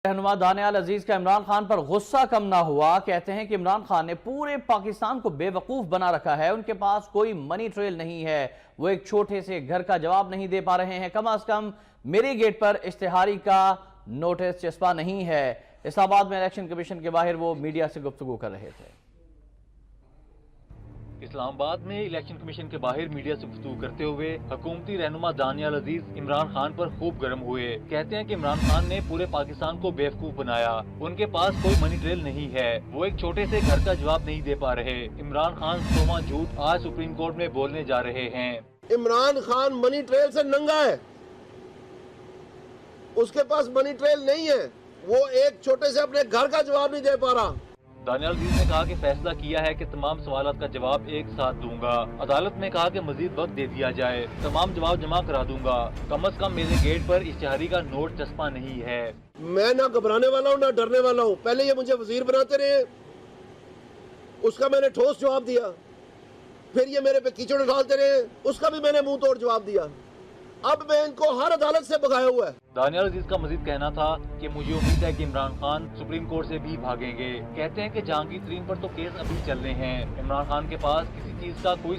रहनुमा दानियाल अजीज का इमरान खान पर गुस्सा कम ना हुआ। कहते हैं कि इमरान खान ने पूरे पाकिस्तान को बेवकूफ बना रखा है। उनके पास कोई मनी ट्रेल नहीं है। वो एक छोटे से घर का जवाब नहीं दे पा रहे हैं। कम से कम मेरी गेट पर इश्तिहारी का नोटिस चस्पा नहीं है। इस्लामाबाद में इलेक्शन कमीशन के बाहर वो मीडिया से गुफ्तगू कर रहे थे। इस्लामाबाद में इलेक्शन कमीशन के बाहर मीडिया से गुफ्तगू करते हुए हुकूमती रहनुमा दानियाल अजीज इमरान खान पर खूब गर्म हुए। कहते हैं कि इमरान खान ने पूरे पाकिस्तान को बेवकूफ बनाया। उनके पास कोई मनी ट्रेल नहीं है। वो एक छोटे से घर का जवाब नहीं दे पा रहे। इमरान खान सोमा झूठ आज सुप्रीम कोर्ट में बोलने जा रहे हैं। इमरान खान मनी ट्रेल से नंगा है, उसके पास मनी ट्रेल नहीं है। वो एक छोटे से अपने घर का जवाब नहीं दे पा रहा। दानियाल अजीज ने कहा कि फैसला किया है कि तमाम सवालों का जवाब एक साथ दूंगा। अदालत ने कहा कि मजीद वक्त दे दिया जाए, तमाम जवाब जमा करा दूंगा। कम से कम मेरे गेट पर इश्तिहारी का नोट चस्पा नहीं है। मैं ना घबराने वाला हूँ ना डरने वाला हूँ। पहले ये मुझे वजीर बनाते रहे, उसका मैंने ठोस जवाब दिया। फिर ये मेरे पे कीचड़ डालते रहे, उसका भी मैंने मुंह तोड़ जवाब दिया। अब मैं इनको हर अदालत से भगाया हुआ है। दानियाल अजीज का मजीद कहना था कि मुझे उम्मीद है कि इमरान खान सुप्रीम कोर्ट से भी भागेंगे। कहते हैं कि जहांगीर तरीन पर तो केस अभी चल रहे हैं। इमरान खान के पास किसी चीज का कोई